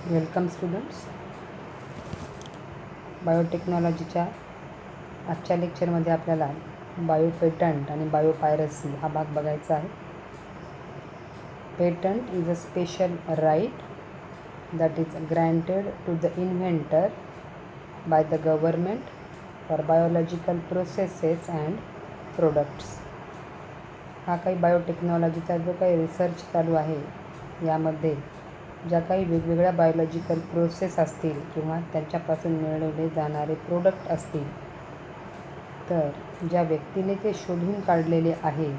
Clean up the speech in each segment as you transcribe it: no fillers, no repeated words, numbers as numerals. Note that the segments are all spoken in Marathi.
Welcome students. बायोटेक्नॉलॉजीच्या आजच्या लेक्चरमध्ये आपल्याला बायोपेटंट आणि बायोपायरसी हा भाग बघायचा आहे. Patent is a special right that is granted to the inventor by the government for biological processes and products. हा काही बायोटेक्नॉलॉजीचा जो काही रिसर्च चालू आहे यामध्ये ज्या काही वेगवेगळ्या बायोलॉजिकल प्रोसेस असतील किंवा त्यांच्यापासून मिळवले जाणारे प्रोडक्ट असतील, तर ज्या व्यक्तीने ते शोधून काढलेले आहे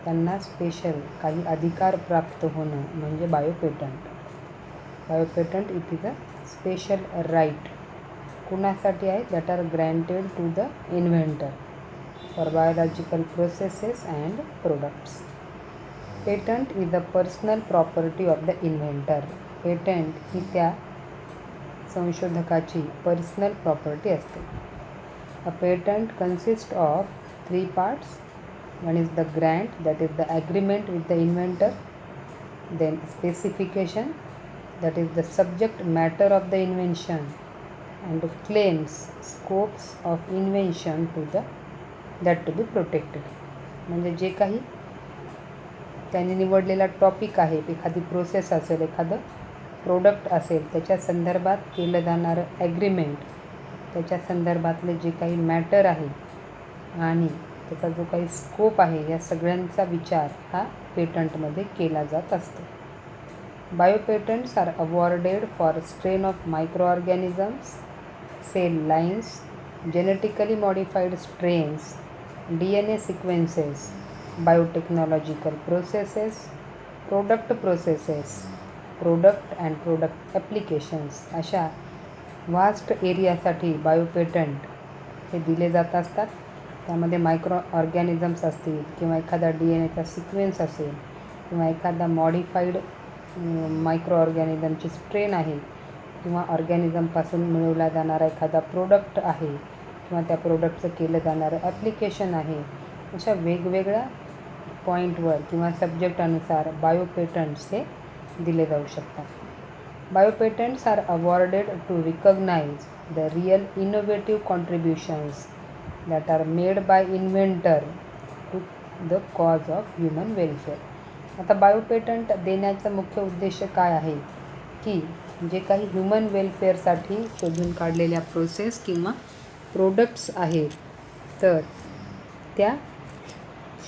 त्यांना स्पेशल काही अधिकार प्राप्त होणं म्हणजे biopatent. Biopatent it is a special right कुणासाठी आहे? That are granted to the inventor for biological processes and products. Patent is the personal property of the inventor. Patent ही त्या संशोधकाची पर्सनल प्रॉपर्टी असते. A patent consist of 3 parts. One is the grant, that is the agreement with the inventor. Then specification, that is the subject matter of the invention, and claims, scopes of invention to the that to be protected. म्हणजे जे काही त्यांनी निवडलेला टॉपिक आहे, एखादी प्रोसेस असेल, एखादं प्रोडक्ट असेल, त्याच्या संदर्भात केलं जाणारं ॲग्रीमेंट, त्याच्या संदर्भातले जे काही मॅटर आहे आणि त्याचा जो काही स्कोप आहे, या सगळ्यांचा विचार हा पेटंटमध्ये केला जात असतो. Biopatents are awarded for strain of microorganisms, cell lines, genetically modified strains, DNA sequences, biotechnological processes, product processes, product and product applications अशा वास्ट एरियासाठी बायोपेटंट हे दिले जात असतात. त्यामध्ये मायक्रो ऑर्गॅनिझम्स असतील किंवा एखादा DNAचा सिक्वेन्स असेल किंवा एखादा मॉडिफाईड मायक्रो ऑर्गॅनिझमची स्ट्रेन आहे किंवा ऑर्गॅनिझमपासून मिळवला जाणारा एखादा प्रोडक्ट आहे किंवा त्या प्रोडक्टचं केलं जाणारं ॲप्लिकेशन आहे, अशा वेगवेगळ्या पॉईंटवर किंवा सब्जेक्टानुसार बायोपेटंट्स हे दिले जाऊ शकतात. Biopatents are awarded to recognise the real innovative contributions that are made by inventor to the cause of human welfare. आता बायोपेटंट देण्याचा मुख्य उद्देश काय आहे की जे काही ह्युमन वेलफेअरसाठी शोधून काढलेल्या प्रोसेस किंवा प्रोडक्ट्स आहेत, तर त्या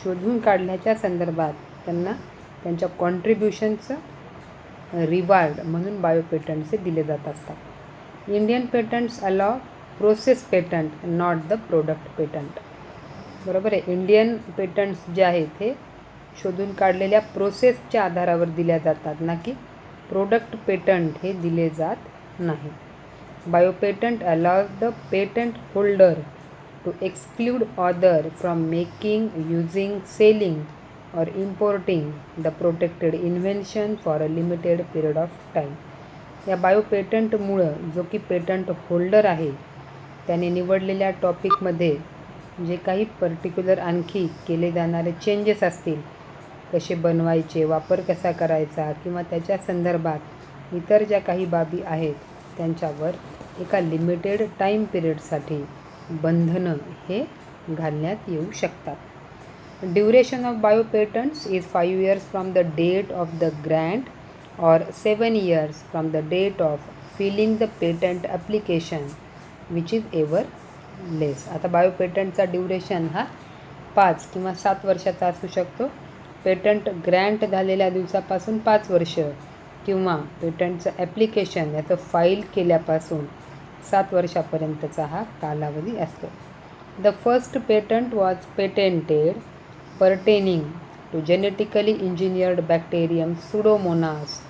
शोधून काढण्याच्या संदर्भात त्यांना त्यांच्या कॉन्ट्रीब्युशनचं रिवॉर्ड म्हणून बायोपेटंट्स दिले जात असतात. Indian patents allow process patent, not the product patent. बरोबर आहे. इंडियन पेटंट्स जे आहेत हे शोधून काढलेल्या प्रोसेसच्या आधारावर दिल्या जातात, ना की प्रोडक्ट पेटंट हे दिले जात नाही. Biopatent allows the patent holder to exclude other from making, using, selling और importing the protected invention for a limited period of time. या बायोपेटंटमुळं जो की पेटंट होल्डर आहे त्याने निवडलेल्या टॉपिकमध्ये जे काही पर्टिक्युलर आणखी केले जाणारे चेंजेस असतील, कसे बनवायचे, वापर कसा करायचा किंवा त्याच्या संदर्भात इतर ज्या काही बाबी आहेत त्यांच्यावर एका लिमिटेड टाईम पिरियडसाठी बंधनं हे घालण्यात येऊ शकतात. Duration of biopatents is 5 years from the date of the grant और 7 years from the date of filing the patent application which is ever less. आता बायोपेटंटचा ड्युरेशन हा 5 किंवा 7 वर्षाचा असू शकतो. पेटंट ग्रँट झालेल्या दिवसापासून 5 वर्ष किंवा पेटंटचं ॲप्लिकेशन याचं फाईल केल्यापासून 7 वर्षापर्यंतचा हा कालावधी असतो. The first patent was patented pertaining to genetically engineered bacterium pseudomonas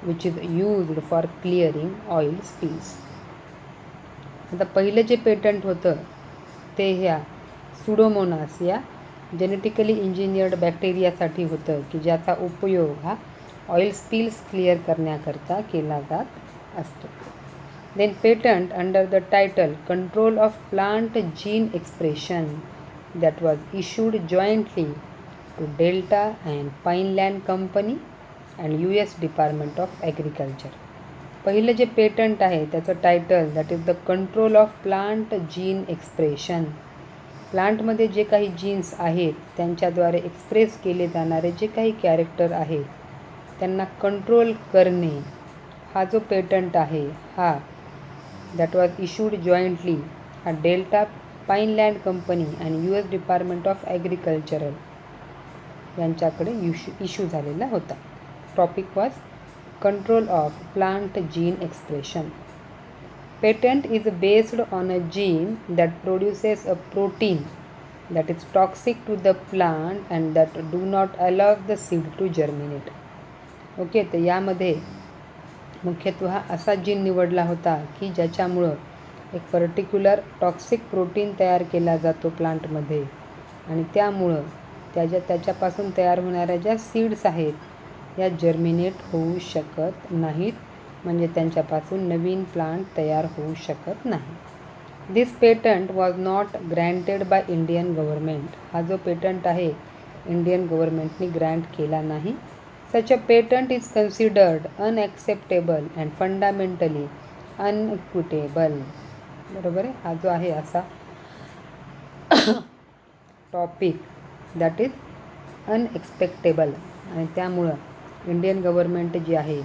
which is used for clearing oil spills. आता पहिलं जे पेटंट होतं ते ह्या सुडोमोनास या जेनेटिकली इंजिनियर्ड बॅक्टेरियासाठी होतं की ज्याचा उपयोग हा ऑइल स्पिल्स क्लिअर करण्याकरता केला जात असतो. Then patent under the title control of plant gene expression that was issued jointly to Delta and Pineland company and US department of agriculture. पहिलं जे पेटंट आहे त्याचं title that is the control of plant gene expression. प्लांटमध्ये जे काही जीन्स आहेत त्यांच्याद्वारे एक्सप्रेस केले जाणारे जे काही कॅरेक्टर आहेत त्यांना कंट्रोल करणे, हा जो पेटंट आहे हा दॅट वॉज इशूड जॉईंटली, हा डेल्टा पाईनलँड कंपनी आणि US डिपार्टमेंट ऑफ ॲग्रिकल्चरल यांच्याकडे इश्यू झालेला होता. Topic was control of plant gene expression. Patent is based on a gene that produces a protein that is toxic to the plant and that do not allow the seed to germinate. Okay, तर यामध्ये मुख्यत्वे हा असा जीन निवडला होता की ज्याच्यामुळं एक पर्टिक्युलर टॉक्सिक प्रोटीन तयार केला जातो प्लांटमध्ये आणि त्यामुळं त्याच्यापासून तयार होणाऱ्या ज्या सीड्स आहेत या जर्मिनेट होऊ शकत नाहीत, म्हणजे त्यांच्यापासून नवीन प्लांट तयार होऊ शकत नाही. This patent was not granted by Indian government. हा जो पेटंट आहे इंडियन गव्हर्मेंटनी ग्रँट केला नाही. Such a patent is considered unacceptable and fundamentally inequitable. बरोबर आहे, हा जो आहे असा टॉपिक दॅट इज अनएक्सपेक्टेबल आणि त्यामुळं इंडियन गव्हर्मेंट जी आहे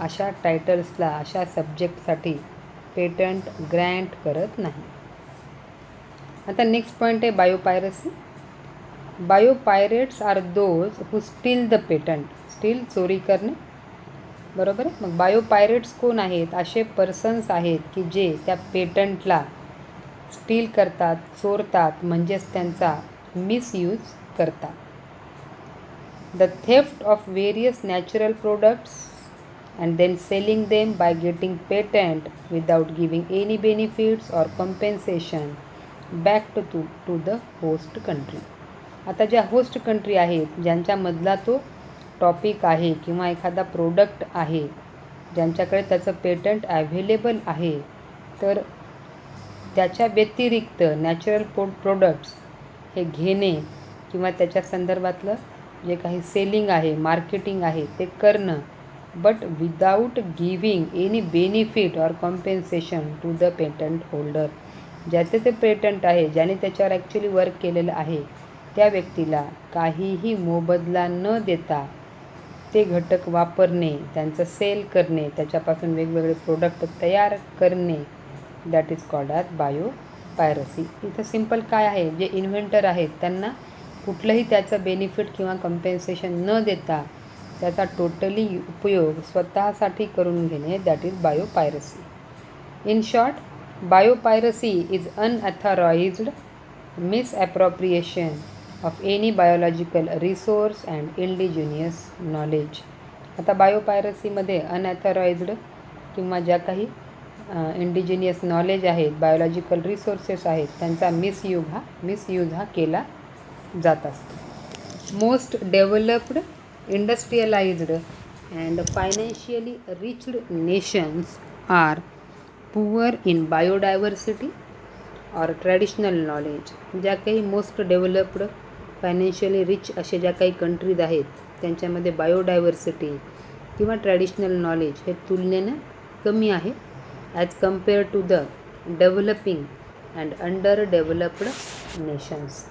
अशा टायटल्सला, अशा सब्जेक्टसाठी पेटंट ग्रँट करत नाही. आता नेक्स्ट पॉईंट आहे biopiracy. Biopirates are those who steal the patent. Steal, चोरी करणे. बरोबर आहे. मग बायोपायरेट्स कोण आहेत? असे पर्सन्स आहेत की जे त्या पेटंटला स्टील करतात, चोरतात, म्हणजेच त्यांचा मिसयूज करतात. The theft of various natural products and then selling them by getting patent without giving any benefits or compensation back to the host country. आता ज्या होस्ट कंट्री आहेत ज्यांच्यामधला तो टॉपिक आहे किंवा एखादा प्रोडक्ट आहे ज्यांच्याकडे त्याचं पेटंट अव्हेलेबल आहे, तर त्याच्या व्यतिरिक्त नॅचरल प्रोडक्ट्स हे घेणे किंवा त्याच्या संदर्भातलं जे काही सेलिंग आहे, मार्केटिंग आहे ते करणं, but without giving any benefit or compensation to the patent holder. ज्याचे ते पेटंट आहे, ज्याने त्याच्यावर ॲक्च्युली वर्क केलेलं आहे, त्या व्यक्तीला काहीही मोबदला न देता ते घटक वापरणे, त्यांचं सेल करणे, त्याच्यापासून वेगवेगळे प्रोडक्ट तयार करणे, दॅट इज कॉल्ड ॲज बायोपायरसी. इथं सिम्पल काय आहे, जे इन्व्हेंटर आहेत त्यांना कुठलंही त्याचं बेनिफिट किंवा कम्पेन्सेशन न देता त्याचा टोटली उपयोग स्वतःसाठी करून घेणे, that is biopiracy. In short, biopiracy is unauthorised misappropriation of any biological resource and indigenous knowledge. आता बायोपायरसीमध्ये अनऑथराइज्ड किंवा ज्या काही इंडिजिनियस नॉलेज आहेत, बायोलॉजिकल रिसोर्सेस आहेत, त्यांचा मिसयूज हा केला जात असतो. Most developed, industrialized and financially reached nations are poor in biodiversity or traditional knowledge. ज्या काही मोस्ट डेव्हलप्ड, फायनान्शियली रिच असे ज्या काही कंट्रीज आहेत त्यांच्यामध्ये बायोडायव्हर्सिटी किंवा ट्रॅडिशनल नॉलेज हे तुलनेनं कमी आहे as compare to the developing and under developed nations.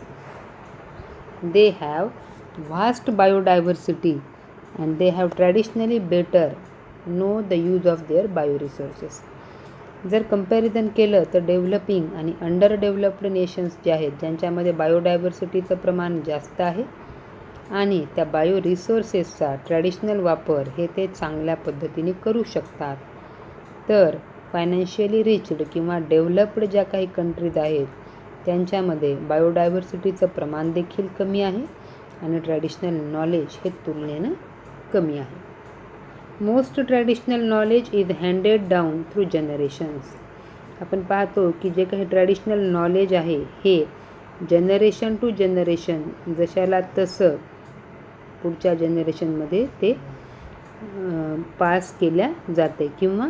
They have vast biodiversity and they have traditionally better know the use of their bioresources. जर कंपॅरिझन केलं तर डेव्हलपिंग आणि अंडर डेव्हलप्ड नेशन्स जे आहेत ज्यांच्यामध्ये बायोडायव्हर्सिटीचं प्रमाण जास्त आहे आणि त्या बायो रिसोर्सेसचा ट्रॅडिशनल वापर हे ते चांगल्या पद्धतीने करू शकतात, तर फायनान्शियली रिच्ड किंवा डेव्हलप्ड ज्या काही कंट्रीज आहेत त्यांच्यामध्ये बायोडायव्हर्सिटीचं प्रमाण देखील कमी आहे आणि ट्रॅडिशनल नॉलेज हे तुलनेनं कमी आहे. Most traditional knowledge is handed down through generations. आपण पाहतो की जे काही ट्रॅडिशनल नॉलेज आहे हे जनरेशन टू जनरेशन जशाला तसं पुढच्या जनरेशनमध्ये ते पास केल्या जाते किंवा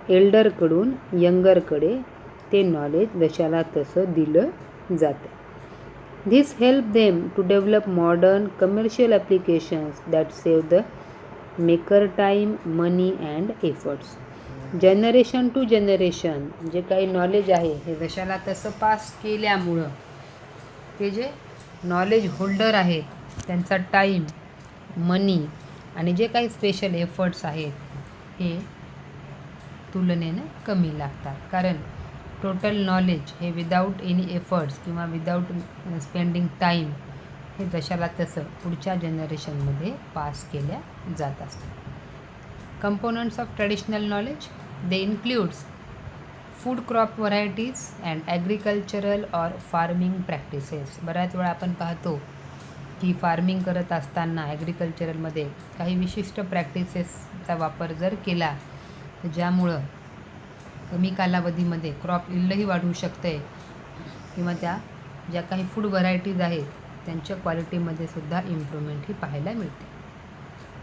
एल्डरकडून यंगरकडे ते नॉलेज जशाला तसं दिलं जातं. This help them to develop modern commercial applications that save the maker time, money and efforts. Generation to generation जे काही नॉलेज आहे हे जशाला तसं पास केल्यामुळं ते जे नॉलेज होल्डर आहेत त्यांचा टाईम, मनी आणि जे काही स्पेशल एफर्ट्स आहेत हे तुलनेनं कमी लागतात. कारण टोटल नॉलेज हे विदाऊट एनी एफर्ट्स किंवा विदाऊट स्पेंडिंग टाईम हे जशाला तसं पुढच्या जनरेशनमध्ये पास केल्या जात असतात. Components of traditional knowledge they includes food crop varieties and agricultural or farming practices. बऱ्याच वेळा आपण पाहतो की फार्मिंग करत असताना ॲग्रिकल्चरलमध्ये काही विशिष्ट प्रॅक्टिसेसचा वापर जर केला तर ज्यामुळं कमी कालावधीमध्ये क्रॉप यील्डही वाढू शकते किंवा त्या ज्या काही फूड व्हरायटीज आहेत त्यांच्या क्वालिटीमध्ये सुद्धा इम्प्रूव्हमेंट ही पाहायला मिळते.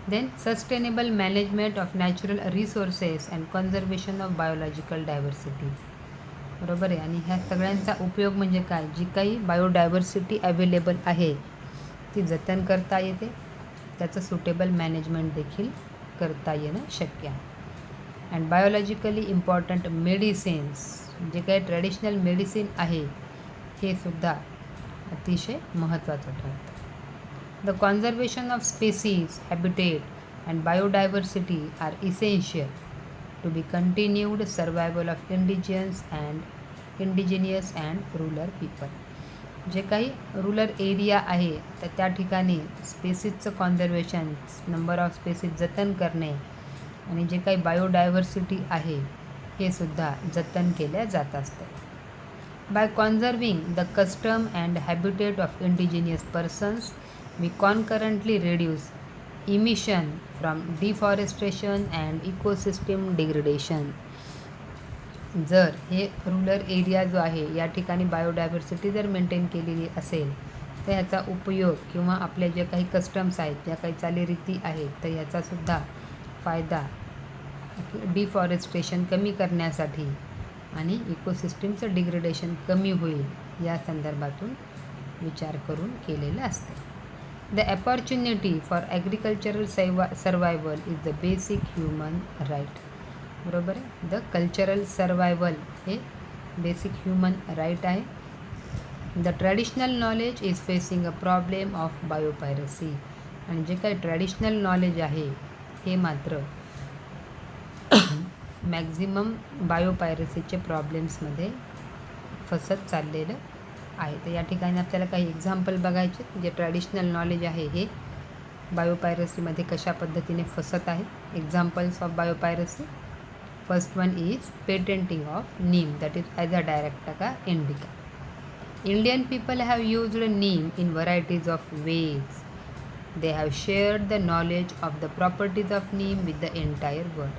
Then sustainable management of natural resources and conservation of biological diversity. बरोबर आहे. आणि ह्या सगळ्यांचा उपयोग म्हणजे काय, जी काही बायोडायव्हर्सिटी अवेलेबल आहे ती जतन करता येते, त्याचं सुटेबल मॅनेजमेंट देखील करता येणं शक्य आहे. अँड बायोलॉजिकली इम्पॉर्टंट मेडिसिन्स, जे काही ट्रेडिशनल मेडिसिन आहे हे सुद्धा अतिशय महत्त्वाचं ठरतं. The conservation of species, habitat and biodiversity are essential to be continued survival of indigenous and rural people. जे काही रूरल एरिया आहे तर त्या ठिकाणी स्पेसीजचं कॉन्झर्वेशन, नंबर ऑफ स्पेसीज जतन करणे आणि जे काही बायोडायव्हर्सिटी आहे हे सुद्धा जतन केल्या जात असतं. By conserving the custom and habitat of indigenous persons we concurrently reduce emission from deforestation and ecosystem degradation. जर हे रूरल एरिया जो आहे या ठिकाणी बायोडायव्हर्सिटी जर मेंटेन केलेली असेल तर ह्याचा उपयोग किंवा आपले जे काही कस्टम्स आहेत, ज्या काही चालीरीती आहेत तर ह्याचासुद्धा फायदा डिफॉरेस्टेशन कमी करण्यासाठी आणि इकोसिस्टीमचं डिग्रेडेशन कमी होईल या संदर्भातून विचार करून केलेलं असते. The opportunity for agricultural survival is the basic human right. बरोबर आहे. द कल्चरल सर्वायवल हे बेसिक ह्युमन राईट आहे. The traditional knowledge is facing a problem of biopiracy. आणि जे काही ट्रॅडिशनल नॉलेज आहे हे मात्र मॅक्झिमम बायोपायरसीचे प्रॉब्लेम्समध्ये फसत चाललेलं आहे. तर या ठिकाणी आपल्याला काही एक्झाम्पल बघायचे जे ट्रॅडिशनल नॉलेज आहे हे बायोपायरसीमध्ये कशा पद्धतीने फसत आहे. Examples of biopiracy. First one is patenting of neem, that is azadirachta indica. Indian people have used neem in varieties of ways. They have shared the knowledge of the properties of neem with the entire world.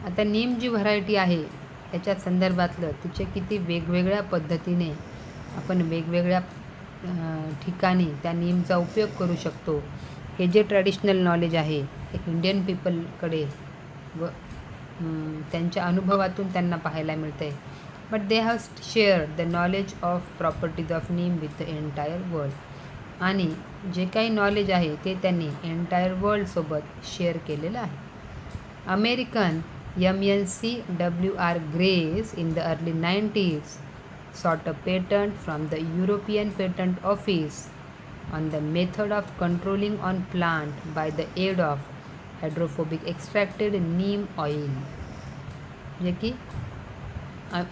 आता नीम जी व्हरायटी आहे याच्या संदर्भातलं तिचे किती वेगवेगळ्या पद्धतीने आपण वेगवेगळ्या ठिकाणी त्या नीमचा उपयोग करू शकतो हे जे ट्रॅडिशनल नॉलेज आहे हे इंडियन पीपलकडे व त्यांच्या अनुभवातून त्यांना पाहायला मिळतं आहे. But they have shared the knowledge of properties of neem with the entire world. आणि जे काही नॉलेज आहे ते त्यांनी एंटायर वर्ल्डसोबत शेअर केलेलं आहे. American MNC-WR Grace in the early 90s sought a patent from the European Patent Office on the method of controlling on plant by the aid of hydrophobic extracted neem oil. जे की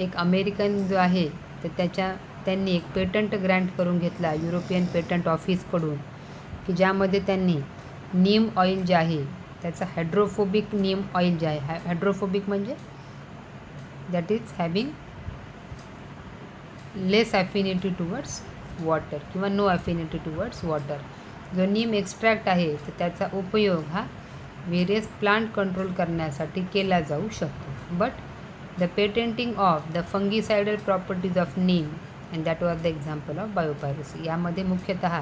एक अमेरिकन जो आहे तर त्यांनी एक पेटंट ग्रँट करून घेतला युरोपियन पेटंट ऑफिसकडून की ज्यामध्ये त्यांनी नीम ऑइल जे आहे त्याचा हायड्रोफोबिक नीम ऑइल जे आहे, हायड्रोफोबिक म्हणजे that is having less affinity towards water किंवा नो ॲफिनिटी टुवर्ड्स वॉटर, जो नीम एक्स्ट्रॅक्ट आहे तर त्याचा उपयोग हा वेरियस प्लांट कंट्रोल करण्यासाठी केला जाऊ शकतो. But the patenting of the fungicidal properties of neem and that was the example of biopiracy. यामध्ये मुख्यतः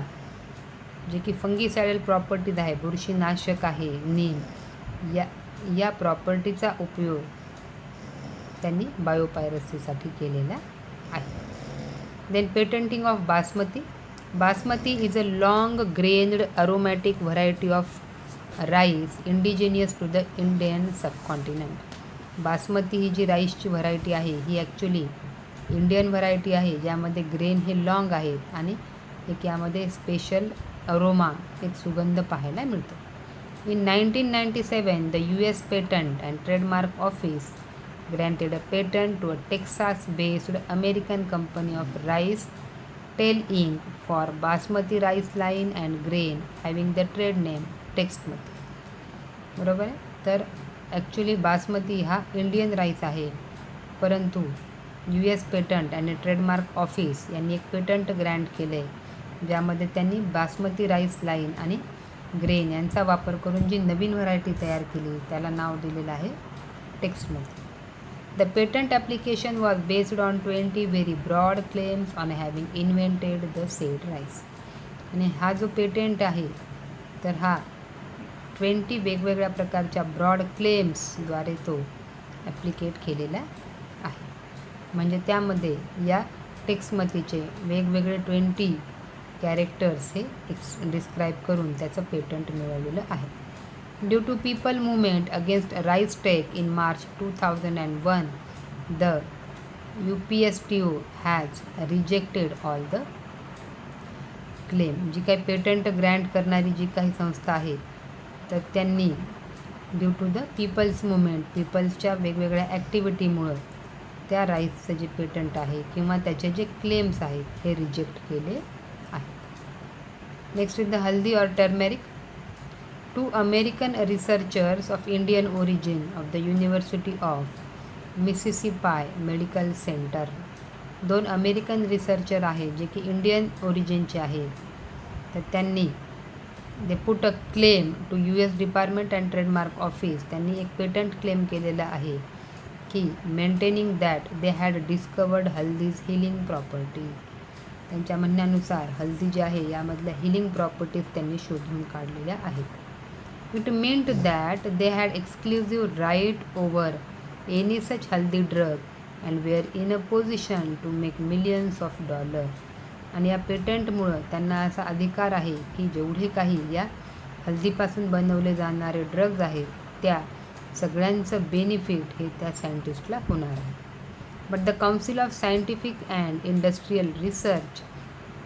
जे की फंगिसायडल प्रॉपर्टीज आहे, बुरशीनाशक आहे नीम, या प्रॉपर्टीचा उपयोग त्यांनी बायोपायरसीसाठी केलेला आहे. Then patenting of basmati. Basmati is a long grained aromatic variety of rice indigenous to the Indian subcontinent. Basmati ही जी राईसची व्हरायटी आहे ही ॲक्च्युली इंडियन व्हरायटी आहे, ज्यामध्ये ग्रेन हे लाँग आहेत आणि एक यामध्ये स्पेशल अरोमा, एक सुगंध पाहायला मिळतो. In 1997, the US Patent and Trademark Office granted a patent to a Texas-based American company of Rice Tail Inc. for Basmati rice line and grain having the trade name Texmati. बरोबर आहे. तर ॲक्च्युली बासमती हा इंडियन राईस आहे, परंतु US पेटंट आणि ट्रेडमार्क ऑफिस यांनी एक पेटंट ग्रँट केलं आहे, ज्यामध्ये त्यांनी बासमती राईस लाईन आणि ग्रेन यांचा वापर करून जी नवीन व्हरायटी तयार केली त्याला नाव दिलेलं आहे Texmati. The patent application was based on 20 very broad claims on having invented the said rice. आणि हा जो पेटंट आहे तर हा 20 वेगवेगळ्या प्रकारच्या ब्रॉड क्लेम्सद्वारे तो ॲप्लिकेट केलेला आहे. म्हणजे त्यामध्ये या टेक्समतीचे वेगवेगळे 20 कॅरेक्टर्स हे डिस्क्राईब करून त्याचं पेटंट मिळवलेलं आहे. Due to people movement against rice tech in March 2001, the UPSTO has rejected all the claim. जी काही पेटंट ग्रँट करणारी जी काही संस्था आहे तर त्यांनी due to the people's movement, पीपल्सच्या वेगवेगळ्या ॲक्टिव्हिटीमुळं त्या राईसचं जे पेटंट आहे किंवा त्याचे जे क्लेम्स आहेत हे रिजेक्ट केले आहे. नेक्स्ट इज द हल्दी और turmeric. 2 American researchers of Indian origin of the University of Mississippi Medical Center. 2 American researcher आहेत जे की इंडियन ओरिजिनचे आहेत. तर त्यांनी they put a claim to US department and trademark office. त्यांनी एक पेटंट क्लेम केलेलं आहे की maintaining that they had discovered हल्दीज हिलिंग प्रॉपर्टीज. त्यांच्या म्हणण्यानुसार हल्दी जी आहे यामधल्या हिलिंग प्रॉपर्टीज त्यांनी शोधून काढलेल्या आहेत. It meant that they had exclusive right over any such haldi drug and were in a position to make millions of dollar. आणि या पेटंटमुळं त्यांना असा अधिकार आहे की जेवढे काही या हल्दीपासून बनवले जाणारे ड्रग्ज आहेत त्या सगळ्यांचं बेनिफिट हे त्या सायंटिस्टला होणार आहे. But the council of scientific and industrial research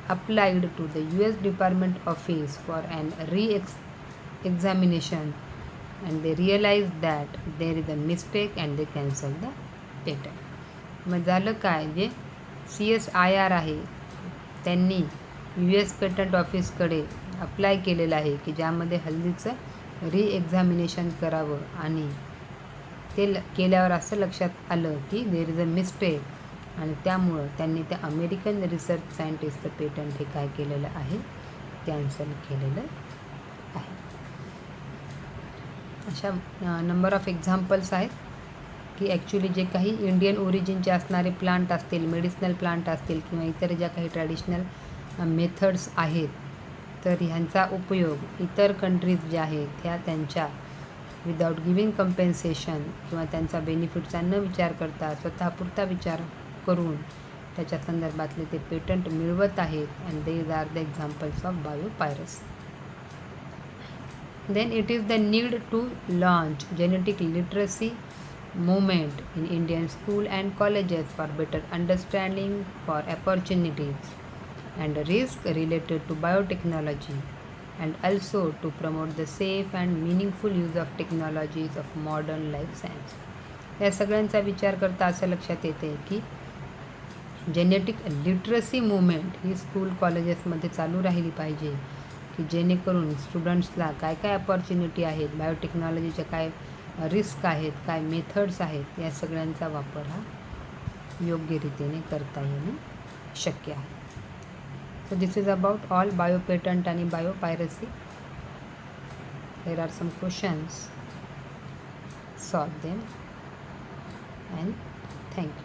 applied to the US department office for and examination and they realized that there is a mistake and they cancelled the patent. मग झालं काय, जे CSIR आहे त्यांनी US पेटंट ऑफिसकडे अप्लाय केलेलं आहे की ज्यामध्ये हल्दीचं रिएक्झामिनेशन करावं आणि ते केल्यावर असं लक्षात आलं की देर इज अ मिस्टेक आणि त्यामुळं त्यांनी त्या अमेरिकन रिसर्च सायंटिस्टचं पेटंट हे काय केलेलं आहे, कॅन्सल केलेलं आहे. अशा नंबर ऑफ एक्झाम्पल्स आहेत की ॲक्च्युली जे काही इंडियन ओरिजिनचे असणारे प्लांट असतील, मेडिसिनल प्लांट असतील किंवा इतर ज्या काही ट्रॅडिशनल मेथड्स आहेत तर ह्यांचा उपयोग इतर कंट्रीज ज्या आहेत ह्या त्यांच्या विदाऊट गिविंग कंपेन्सेशन किंवा त्यांचा बेनिफिटचा न विचार करता स्वतःपुरता विचार करून त्याच्या संदर्भातले ते पेटंट मिळवत आहेत and these are the examples of biopiracy. Then it is the need to launch genetic literacy movement in Indian school and colleges for better understanding for opportunities and risk related to biotechnology and also to promote the safe and meaningful use of technologies of modern life science. या सगळ्यांचा विचार करता असं लक्षात येते की जेनेटिक लिटरसी मूवमेंट ही स्कूल कॉलेजेसमध्ये चालू राहिली पाहिजे की जेणेकरून स्टुडंट्सला काय काय अपॉर्च्युनिटी आहेत, बायोटेक्नॉलॉजीच्या काय रिस्क आहेत, काय मेथड्स आहेत, या सगळ्यांचा वापर हा योग्य रीतीने करता येणं शक्य आहे. So this is about all biopatent आणि biopiracy. There are some questions, solve them and thank you.